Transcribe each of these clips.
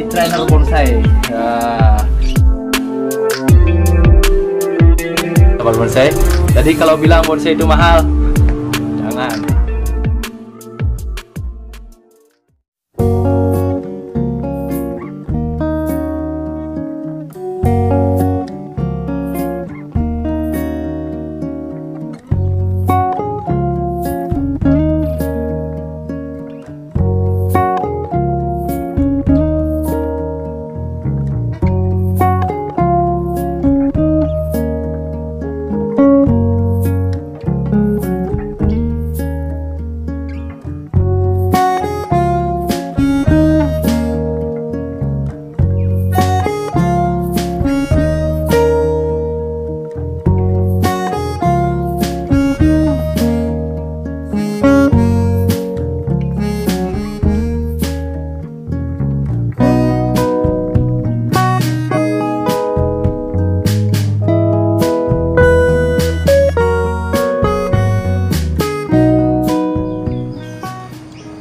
Trainer bonsai. Sahabat bonsai, jadi kalau bilang bonsai itu mahal, jangan.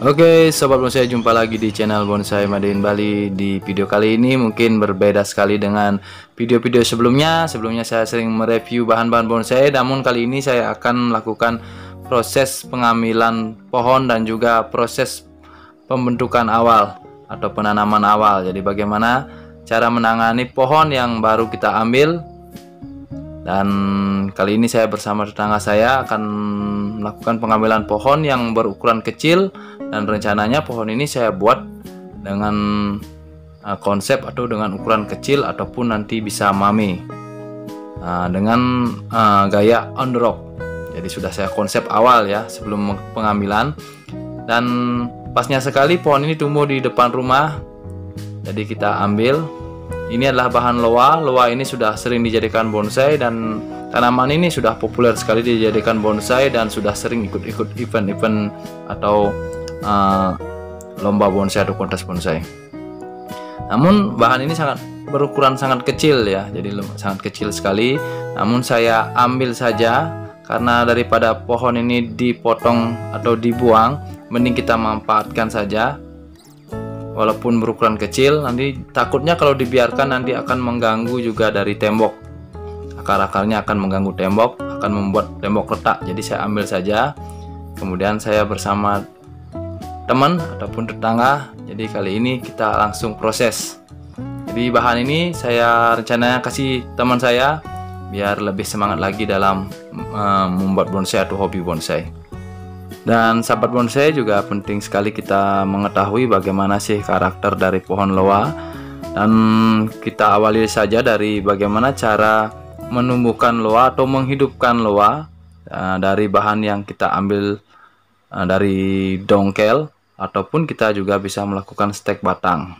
Oke sobat bonsai, jumpa lagi di channel Bonsai Made in Bali. Di video kali ini mungkin berbeda sekali dengan video-video sebelumnya. Sebelumnya saya sering mereview bahan-bahan bonsai, namun kali ini saya akan melakukan proses pengambilan pohon dan juga proses pembentukan awal atau penanaman awal. Jadi bagaimana cara menangani pohon yang baru kita ambil. Dan kali ini saya bersama tetangga saya akan melakukan pengambilan pohon yang berukuran kecil, dan rencananya pohon ini saya buat dengan konsep atau dengan ukuran kecil ataupun nanti bisa mami dengan gaya on the rock. Jadi sudah saya konsep awal ya sebelum pengambilan, dan pasnya sekali pohon ini tumbuh di depan rumah. Jadi kita ambil. Ini adalah bahan loa. Loa ini sudah sering dijadikan bonsai, dan tanaman ini sudah populer sekali dijadikan bonsai dan sudah sering ikut-ikut event-event atau lomba bonsai atau kontes bonsai. Namun bahan ini berukuran sangat kecil ya, jadi sangat kecil sekali. Namun saya ambil saja karena daripada pohon ini dipotong atau dibuang, mending kita manfaatkan saja. Walaupun berukuran kecil, nanti takutnya kalau dibiarkan nanti akan mengganggu juga dari tembok. Akar-akarnya akan mengganggu tembok, akan membuat tembok retak. Jadi saya ambil saja. Kemudian saya bersama teman ataupun tetangga. Jadi kali ini kita langsung proses. Jadi bahan ini saya rencananya kasih teman saya biar lebih semangat lagi dalam membuat bonsai atau hobi bonsai. Dan sahabat bonsai, juga penting sekali kita mengetahui bagaimana sih karakter dari pohon loa. Dan kita awali saja dari bagaimana cara menumbuhkan loa atau menghidupkan loa dari bahan yang kita ambil dari dongkel, ataupun kita juga bisa melakukan stek batang.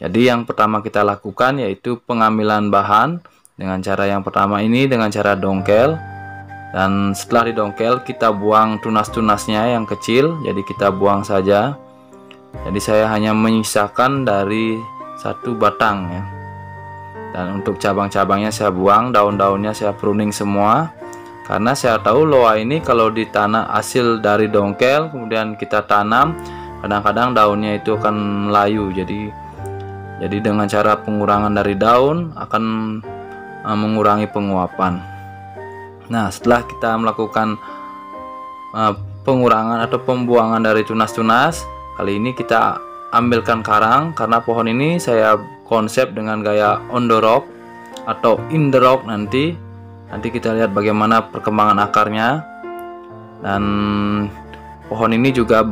Jadi yang pertama kita lakukan yaitu pengambilan bahan dengan cara yang pertama ini dengan cara dongkel. Dan setelah didongkel kita buang tunas-tunasnya yang kecil, jadi kita buang saja. Jadi saya hanya menyisakan dari satu batang ya. Dan untuk cabang-cabangnya saya buang, daun-daunnya saya pruning semua. Karena saya tahu loa ini kalau ditanam hasil dari dongkel kemudian kita tanam, kadang-kadang daunnya itu akan melayu. Jadi dengan cara pengurangan dari daun akan mengurangi penguapan. Nah, setelah kita melakukan pengurangan atau pembuangan dari tunas-tunas, kali ini kita ambilkan karang, karena pohon ini saya konsep dengan gaya on the rock atau in the rock. Nanti kita lihat bagaimana perkembangan akarnya. Dan pohon ini juga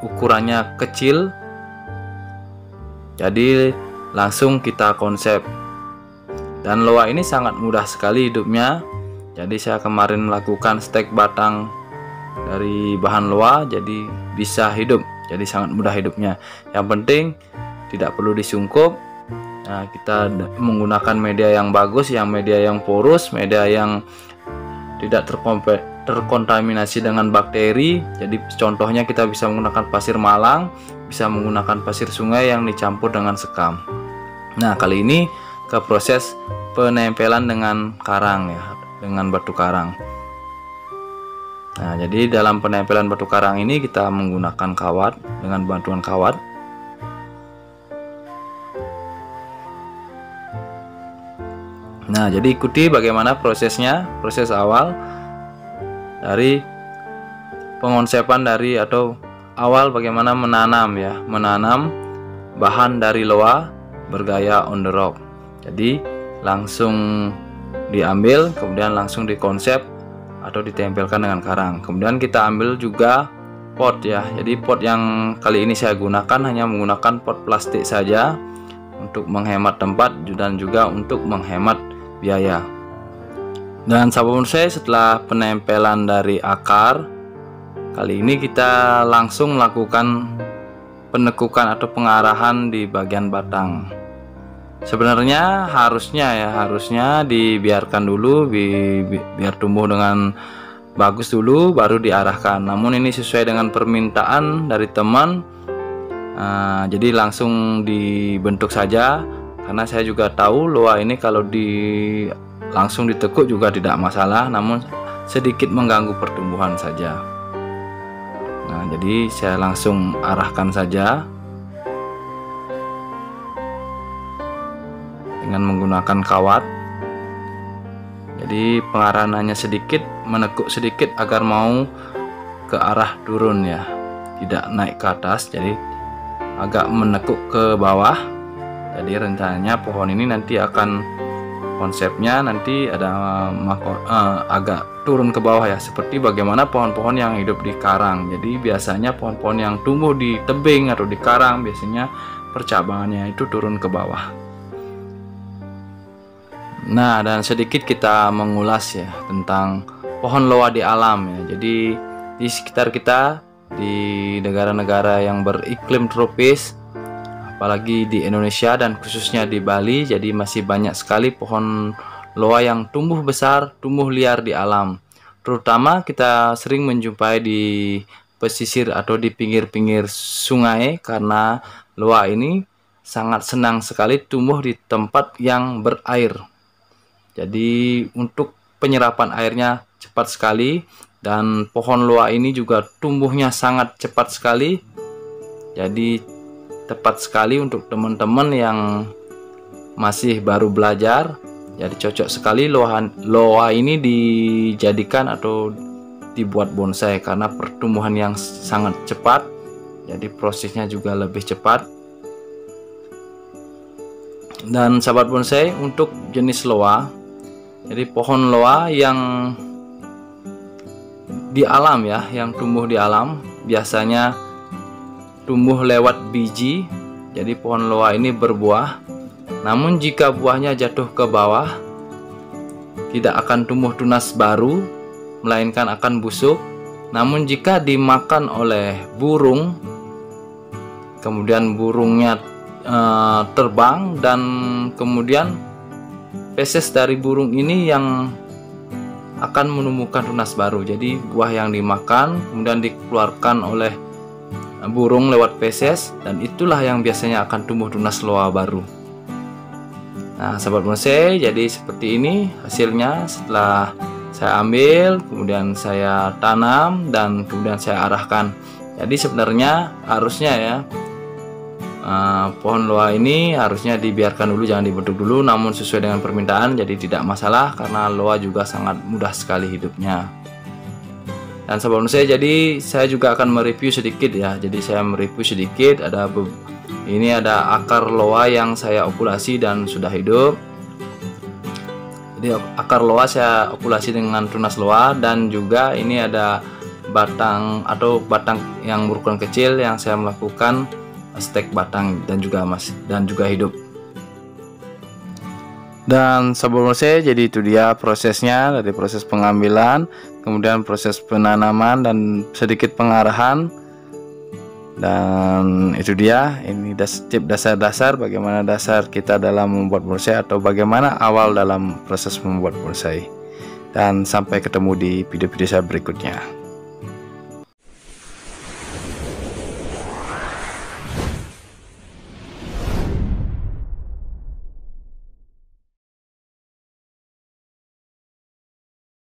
ukurannya kecil, jadi langsung kita konsep. Dan loa ini sangat mudah sekali hidupnya. Jadi saya kemarin melakukan stek batang dari bahan loa, jadi bisa hidup. Jadi sangat mudah hidupnya. Yang penting tidak perlu disungkup. Nah, kita menggunakan media yang bagus, media yang porus, media yang tidak terkontaminasi dengan bakteri. Jadi contohnya kita bisa menggunakan pasir malang, bisa menggunakan pasir sungai yang dicampur dengan sekam. Nah, kali ini ke proses penempelan dengan karang ya, dengan batu karang. Nah, jadi dalam penempelan batu karang ini kita menggunakan kawat dengan bantuan kawat. Nah, jadi ikuti bagaimana prosesnya, proses awal dari pengonsepan dari atau awal bagaimana menanam ya, menanam bahan dari loa bergaya on the rock. Jadi langsung diambil, kemudian langsung dikonsep atau ditempelkan dengan karang. Kemudian kita ambil juga pot ya. Jadi pot yang kali ini saya gunakan hanya menggunakan pot plastik saja untuk menghemat tempat dan juga untuk menghemat biaya. Dan sahabat bonsai, setelah penempelan dari akar, kali ini kita langsung melakukan penekukan atau pengarahan di bagian batang. Sebenarnya harusnya dibiarkan dulu biar tumbuh dengan bagus dulu baru diarahkan. Namun ini sesuai dengan permintaan dari teman, jadi langsung dibentuk saja. Karena saya juga tahu loa ini kalau langsung ditekuk juga tidak masalah, namun sedikit mengganggu pertumbuhan saja. Nah, jadi saya langsung arahkan saja dengan menggunakan kawat. Jadi pengarahannya sedikit, menekuk sedikit agar mau ke arah turun ya, tidak naik ke atas, jadi agak menekuk ke bawah. Jadi rencananya pohon ini nanti akan konsepnya nanti ada agak turun ke bawah ya, seperti bagaimana pohon-pohon yang hidup di karang. Jadi biasanya pohon-pohon yang tumbuh di tebing atau di karang biasanya percabangannya itu turun ke bawah. Nah, dan sedikit kita mengulas ya tentang pohon loa di alam ya. Jadi di sekitar kita di negara-negara yang beriklim tropis, apalagi di Indonesia dan khususnya di Bali, jadi masih banyak sekali pohon loa yang tumbuh besar, tumbuh liar di alam. Terutama kita sering menjumpai di pesisir atau di pinggir-pinggir sungai, karena loa ini sangat senang sekali tumbuh di tempat yang berair. Jadi untuk penyerapan airnya cepat sekali, dan pohon loa ini juga tumbuhnya sangat cepat sekali. Jadi tepat sekali untuk teman-teman yang masih baru belajar. Jadi cocok sekali loa ini dijadikan atau dibuat bonsai karena pertumbuhan yang sangat cepat. Jadi prosesnya juga lebih cepat. Dan sahabat bonsai, untuk jenis loa, jadi pohon loa yang di alam ya, yang tumbuh di alam biasanya tumbuh lewat biji. Jadi pohon loa ini berbuah, namun jika buahnya jatuh ke bawah tidak akan tumbuh tunas baru, melainkan akan busuk. Namun jika dimakan oleh burung, kemudian burungnya terbang, dan kemudian feses dari burung ini yang akan menumbuhkan tunas baru. Jadi buah yang dimakan kemudian dikeluarkan oleh burung lewat feses, dan itulah yang biasanya akan tumbuh tunas loa baru. Nah, sahabat bonsai, jadi seperti ini hasilnya setelah saya ambil, kemudian saya tanam, dan kemudian saya arahkan. Jadi sebenarnya harusnya ya, pohon loa ini harusnya dibiarkan dulu, jangan dibentuk dulu, namun sesuai dengan permintaan, jadi tidak masalah karena loa juga sangat mudah sekali hidupnya. Dan sahabat bonsai, jadi saya juga akan mereview sedikit ya. Jadi saya mereview sedikit, ini ada akar loa yang saya okulasi dan sudah hidup. Jadi akar loa saya okulasi dengan tunas loa, dan juga ini ada batang yang berukuran kecil yang saya melakukan stek batang dan juga hidup. Dan sahabat bonsai, jadi itu dia prosesnya, dari proses pengambilan, kemudian proses penanaman dan sedikit pengarahan. Dan itu dia, ini tip dasar-dasar bagaimana dasar kita dalam membuat bonsai atau bagaimana awal dalam proses membuat bonsai. Dan sampai ketemu di video-video saya berikutnya.